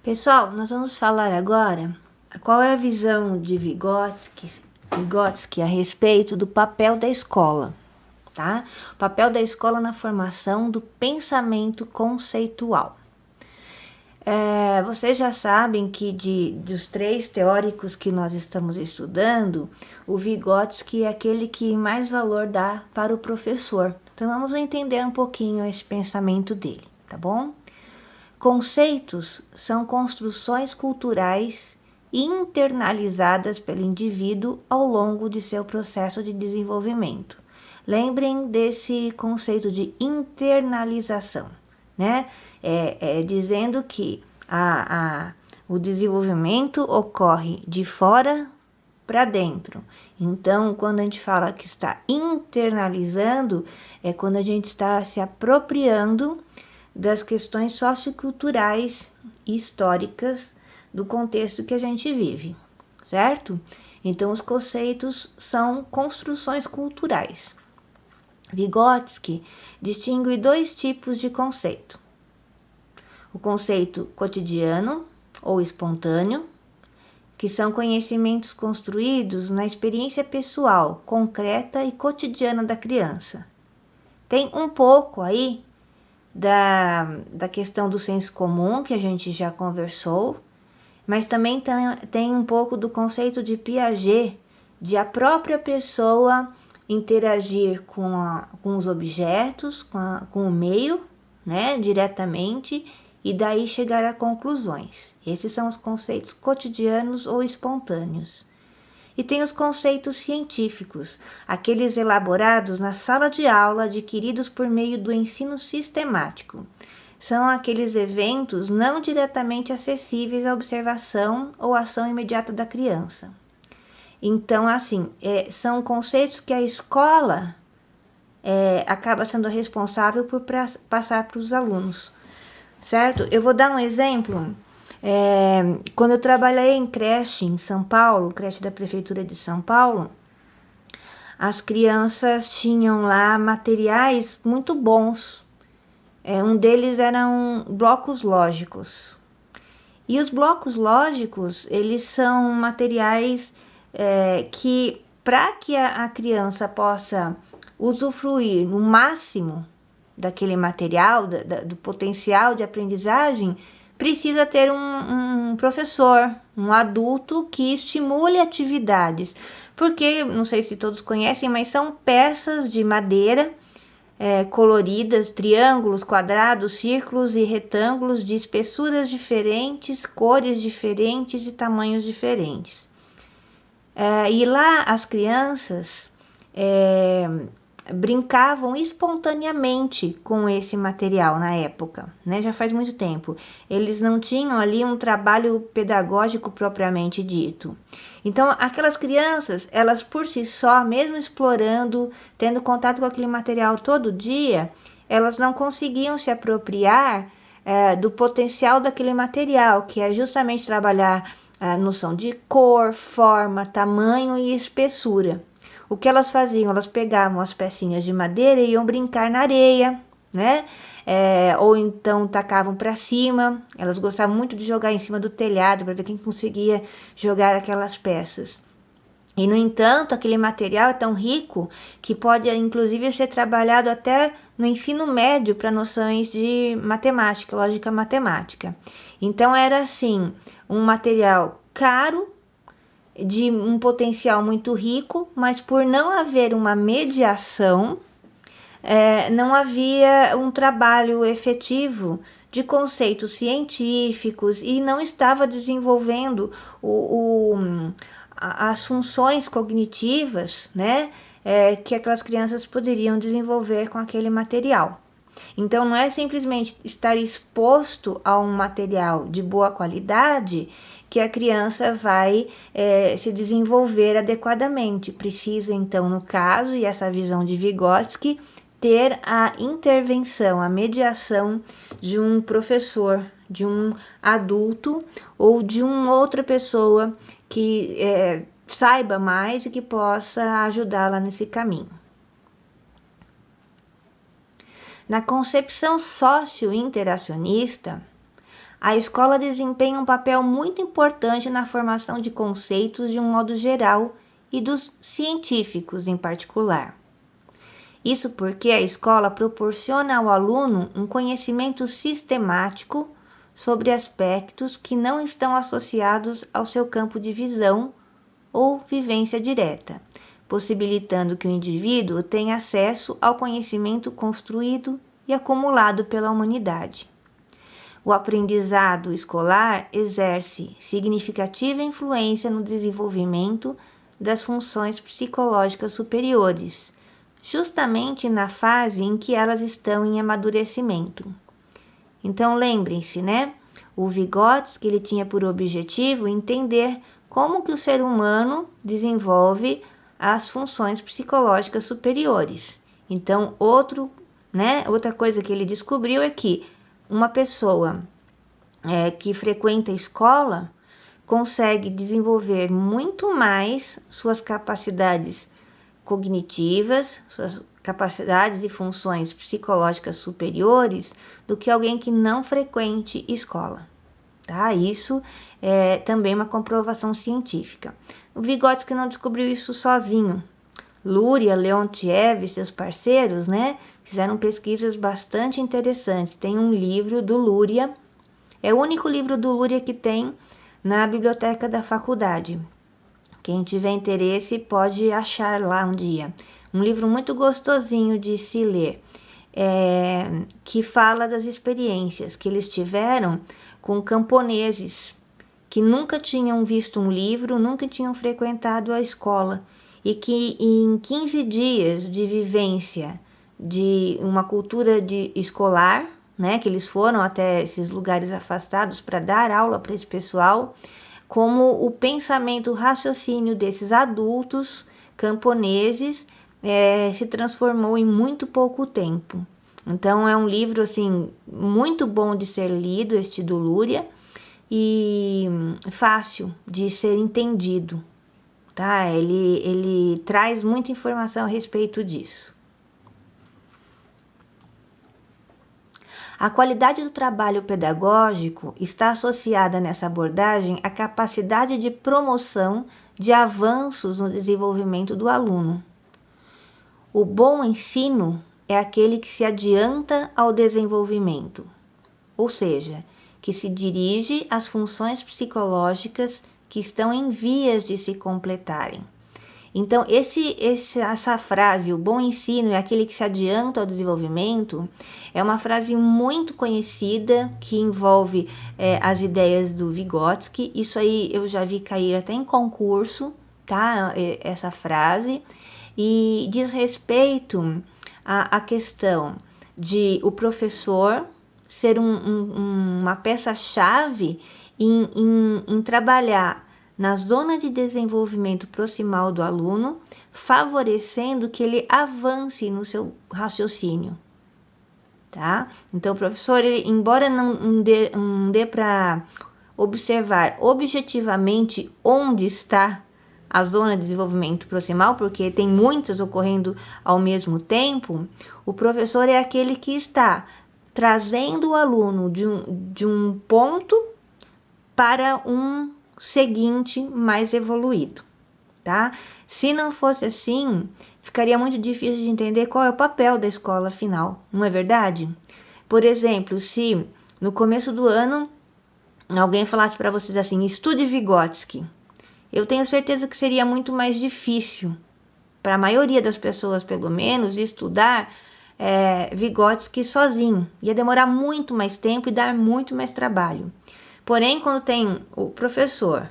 Pessoal, nós vamos falar agora qual é a visão de Vygotsky a respeito do papel da escola, tá? O papel da escola na formação do pensamento conceitual. Vocês já sabem que dos três teóricos que nós estamos estudando, o Vygotsky é aquele que mais valor dá para o professor. Então vamos entender um pouquinho esse pensamento dele, tá bom? Conceitos são construções culturais internalizadas pelo indivíduo ao longo de seu processo de desenvolvimento. Lembrem desse conceito de internalização, né? Dizendo que o desenvolvimento ocorre de fora para dentro. Então, quando a gente fala que está internalizando, é quando a gente está se apropriando das questões socioculturais e históricas do contexto que a gente vive, certo? Então, os conceitos são construções culturais. Vygotsky distingue dois tipos de conceito. O conceito cotidiano ou espontâneo, que são conhecimentos construídos na experiência pessoal, concreta e cotidiana da criança. Tem um pouco aí da questão do senso comum, que a gente já conversou, mas também tem um pouco do conceito de Piaget, de a própria pessoa interagir com os objetos, com o meio, né, diretamente, e daí chegar a conclusões. Esses são os conceitos cotidianos ou espontâneos. E tem os conceitos científicos, aqueles elaborados na sala de aula, adquiridos por meio do ensino sistemático. São aqueles eventos não diretamente acessíveis à observação ou ação imediata da criança. Então, assim, são conceitos que a escola acaba sendo responsável por passar para os alunos, certo? Eu vou dar um exemplo. Quando eu trabalhei em creche em São Paulo, creche da Prefeitura de São Paulo, as crianças tinham lá materiais muito bons. Um deles eram blocos lógicos. E os blocos lógicos, eles são materiais que, para que a criança possa usufruir no máximo daquele material, do potencial de aprendizagem, precisa ter um professor, um adulto que estimule atividades. Porque, não sei se todos conhecem, mas são peças de madeira coloridas, triângulos, quadrados, círculos e retângulos de espessuras diferentes, cores diferentes e tamanhos diferentes. E lá as crianças brincavam espontaneamente com esse material na época, né? Já faz muito tempo. Eles não tinham ali um trabalho pedagógico propriamente dito. Então, aquelas crianças, elas por si só, mesmo explorando, tendo contato com aquele material todo dia, elas não conseguiam se apropriar do potencial daquele material, que é justamente trabalhar a noção de cor, forma, tamanho e espessura. O que elas faziam? Elas pegavam as pecinhas de madeira e iam brincar na areia, né? Ou então tacavam para cima. Elas gostavam muito de jogar em cima do telhado para ver quem conseguia jogar aquelas peças. E, no entanto, aquele material é tão rico que pode, inclusive, ser trabalhado até no ensino médio para noções de matemática, lógica matemática. Então, era assim, um material caro, de um potencial muito rico, mas por não haver uma mediação, não havia um trabalho efetivo de conceitos científicos e não estava desenvolvendo as funções cognitivas, né, que aquelas crianças poderiam desenvolver com aquele material. Então, não é simplesmente estar exposto a um material de boa qualidade que a criança vai se desenvolver adequadamente. Precisa, então, no caso, e essa visão de Vygotsky, ter a intervenção, a mediação de um professor, de um adulto ou de uma outra pessoa que saiba mais e que possa ajudá-la nesse caminho. Na concepção socio-interacionista, A escola desempenha um papel muito importante na formação de conceitos de um modo geral e dos científicos em particular. Isso porque a escola proporciona ao aluno um conhecimento sistemático sobre aspectos que não estão associados ao seu campo de visão ou vivência direta, possibilitando que o indivíduo tenha acesso ao conhecimento construído e acumulado pela humanidade. O aprendizado escolar exerce significativa influência no desenvolvimento das funções psicológicas superiores, justamente na fase em que elas estão em amadurecimento. Então lembrem-se, né? O Vygotsky ele tinha por objetivo entender como que o ser humano desenvolve as funções psicológicas superiores. Então, outra coisa que ele descobriu é que uma pessoa que frequenta a escola consegue desenvolver muito mais suas capacidades cognitivas, suas capacidades e funções psicológicas superiores do que alguém que não frequente escola. Tá? Isso é também uma comprovação científica. O Vygotsky não descobriu isso sozinho. Luria, Leontiev e seus parceiros, né, fizeram pesquisas bastante interessantes. Tem um livro do Luria, é o único livro do Luria que tem na biblioteca da faculdade. Quem tiver interesse pode achar lá um dia. Um livro muito gostosinho de se ler, que fala das experiências que eles tiveram com camponeses que nunca tinham visto um livro, nunca tinham frequentado a escola e que em 15 dias de vivência de uma cultura escolar, né, que eles foram até esses lugares afastados para dar aula para esse pessoal, como o pensamento, o raciocínio desses adultos camponeses se transformou em muito pouco tempo. Então é um livro assim muito bom de ser lido, este do Luria, e fácil de ser entendido, tá? Ele traz muita informação a respeito disso. A qualidade do trabalho pedagógico está associada nessa abordagem à capacidade de promoção de avanços no desenvolvimento do aluno. O bom ensino é aquele que se adianta ao desenvolvimento, ou seja, que se dirige às funções psicológicas que estão em vias de se completarem. Então, essa frase, o bom ensino é aquele que se adianta ao desenvolvimento, é uma frase muito conhecida que envolve as ideias do Vygotsky. Isso aí eu já vi cair até em concurso, tá? Essa frase. E diz respeito à questão de o professor ser uma peça-chave em trabalhar na zona de desenvolvimento proximal do aluno, favorecendo que ele avance no seu raciocínio, tá? Então, o professor, embora não dê para observar objetivamente onde está a zona de desenvolvimento proximal, porque tem muitas ocorrendo ao mesmo tempo, o professor é aquele que está trazendo o aluno de um ponto para um seguinte mais evoluído, tá? Se não fosse assim, ficaria muito difícil de entender qual é o papel da escola afinal, não é verdade? Por exemplo, se no começo do ano alguém falasse para vocês assim, estude Vygotsky, eu tenho certeza que seria muito mais difícil para a maioria das pessoas, pelo menos, estudar Vygotsky sozinho. Ia demorar muito mais tempo e dar muito mais trabalho. Porém, quando tem o professor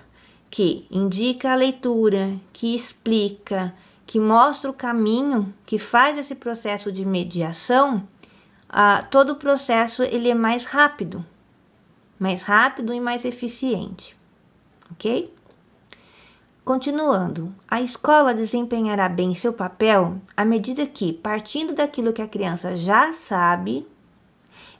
que indica a leitura, que explica, que mostra o caminho, que faz esse processo de mediação, todo o processo ele é mais rápido e mais eficiente, ok? Continuando, a escola desempenhará bem seu papel à medida que, partindo daquilo que a criança já sabe,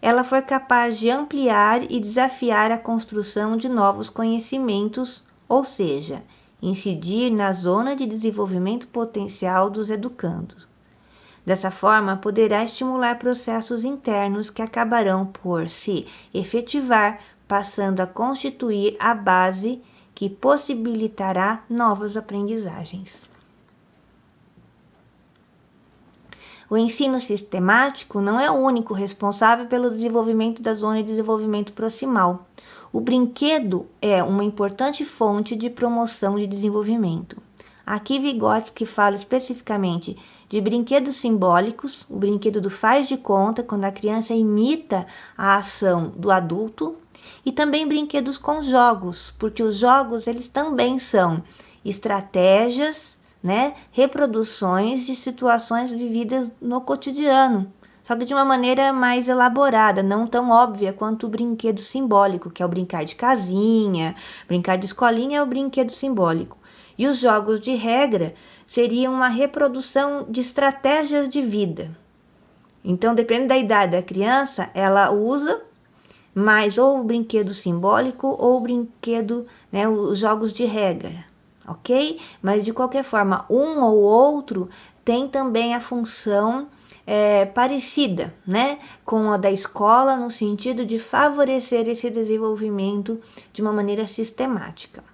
ela for capaz de ampliar e desafiar a construção de novos conhecimentos, ou seja, incidir na zona de desenvolvimento potencial dos educandos. Dessa forma, poderá estimular processos internos que acabarão por se efetivar passando a constituir a base que possibilitará novas aprendizagens. O ensino sistemático não é o único responsável pelo desenvolvimento da zona de desenvolvimento proximal. O brinquedo é uma importante fonte de promoção de desenvolvimento. Aqui Vygotsky fala especificamente de brinquedos simbólicos, o brinquedo do faz de conta, quando a criança imita a ação do adulto, e também brinquedos com jogos, porque os jogos eles também são estratégias, né, reproduções de situações vividas no cotidiano, só que de uma maneira mais elaborada, não tão óbvia quanto o brinquedo simbólico, que é o brincar de casinha, brincar de escolinha é o brinquedo simbólico. E os jogos de regra seriam uma reprodução de estratégias de vida. Então, dependendo da idade da criança, ela usa mais ou o brinquedo simbólico ou o brinquedo, né, os jogos de regra, ok? Mas, de qualquer forma, um ou outro tem também a função parecida, né, com a da escola, no sentido de favorecer esse desenvolvimento de uma maneira sistemática.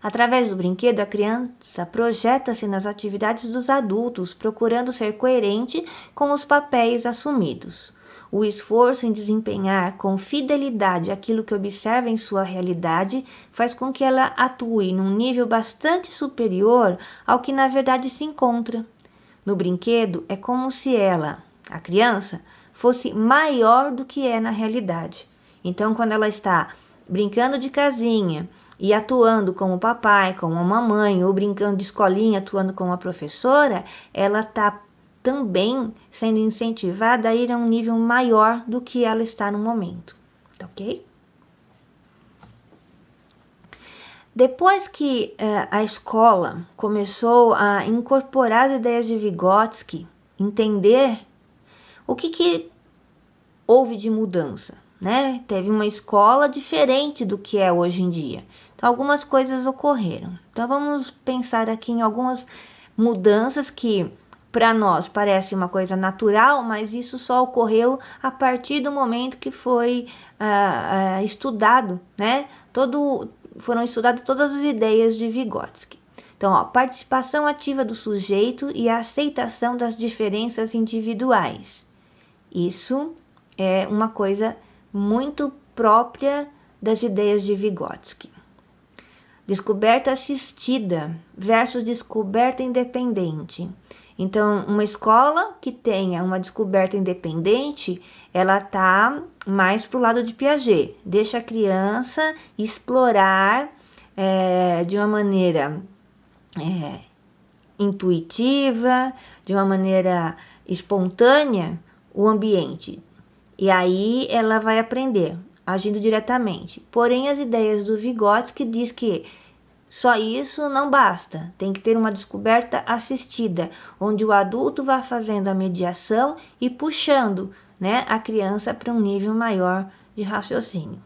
Através do brinquedo, a criança projeta-se nas atividades dos adultos, procurando ser coerente com os papéis assumidos. O esforço em desempenhar com fidelidade aquilo que observa em sua realidade faz com que ela atue num nível bastante superior ao que na verdade se encontra. No brinquedo, é como se ela, a criança, fosse maior do que é na realidade. Então, quando ela está brincando de casinha e atuando como papai, como a mamãe, ou brincando de escolinha, atuando como a professora, ela está também sendo incentivada a ir a um nível maior do que ela está no momento, ok? Depois que a escola começou a incorporar as ideias de Vygotsky, entender o que houve de mudança, né? Teve uma escola diferente do que é hoje em dia. Então, algumas coisas ocorreram. Então, vamos pensar aqui em algumas mudanças que para nós parece uma coisa natural, mas isso só ocorreu a partir do momento que foi estudado, né? Foram estudadas todas as ideias de Vygotsky. Então, participação ativa do sujeito e a aceitação das diferenças individuais. Isso é uma coisa muito própria das ideias de Vygotsky. Descoberta assistida versus descoberta independente. Então, uma escola que tenha uma descoberta independente, ela está mais para o lado de Piaget. Deixa a criança explorar de uma maneira intuitiva, de uma maneira espontânea, o ambiente. E aí ela vai aprender, agindo diretamente. Porém, as ideias do Vygotsky diz que só isso não basta, tem que ter uma descoberta assistida, onde o adulto vai fazendo a mediação e puxando, né, a criança para um nível maior de raciocínio.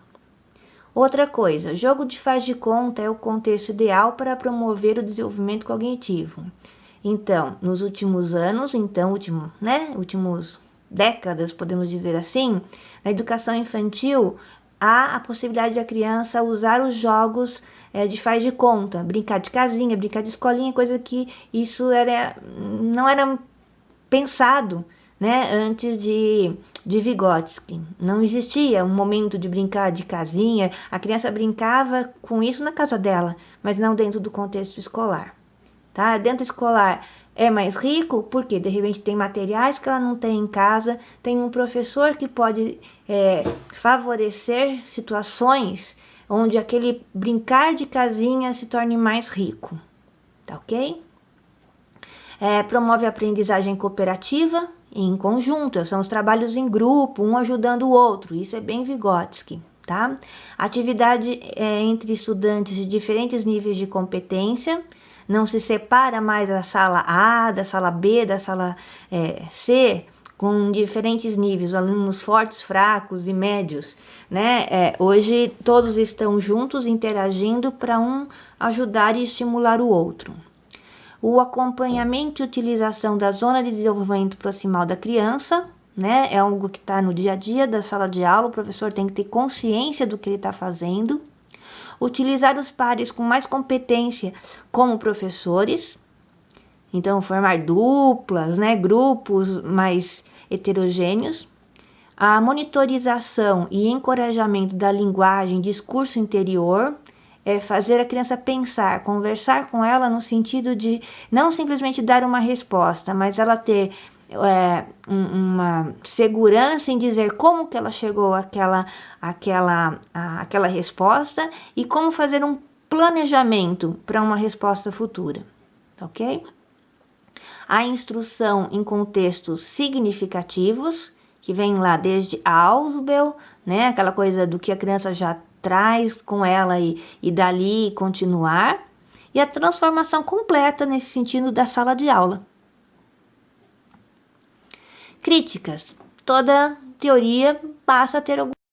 Outra coisa, jogo de faz de conta é o contexto ideal para promover o desenvolvimento cognitivo. Então, nos últimos anos, últimos décadas, podemos dizer assim, na educação infantil, há a possibilidade de a criança usar os jogos de faz de conta, brincar de casinha, brincar de escolinha, coisa que isso não era pensado, né, antes de Vygotsky. Não existia um momento de brincar de casinha, a criança brincava com isso na casa dela, mas não dentro do contexto escolar. Tá? Dentro escolar é mais rico, porque de repente tem materiais que ela não tem em casa, tem um professor que pode favorecer situações onde aquele brincar de casinha se torne mais rico, tá ok? Promove a aprendizagem cooperativa e em conjunto, são os trabalhos em grupo, um ajudando o outro, isso é bem Vygotsky, tá? Atividade entre estudantes de diferentes níveis de competência, não se separa mais a sala A, da sala B, da sala C, com diferentes níveis, alunos fortes, fracos e médios, né? Hoje todos estão juntos interagindo para um ajudar e estimular o outro. O acompanhamento e utilização da zona de desenvolvimento proximal da criança, né? É algo que está no dia a dia da sala de aula, o professor tem que ter consciência do que ele está fazendo. Utilizar os pares com mais competência como professores. Então, formar duplas, né? Grupos mais heterogêneos. A monitorização e encorajamento da linguagem, discurso interior, é fazer a criança pensar, conversar com ela no sentido de não simplesmente dar uma resposta, mas ela ter uma segurança em dizer como que ela chegou àquela resposta e como fazer um planejamento para uma resposta futura, ok? A instrução em contextos significativos, que vem lá desde Ausubel, né? Aquela coisa do que a criança já traz com ela e dali continuar. E a transformação completa nesse sentido da sala de aula. Críticas. Toda teoria passa a ter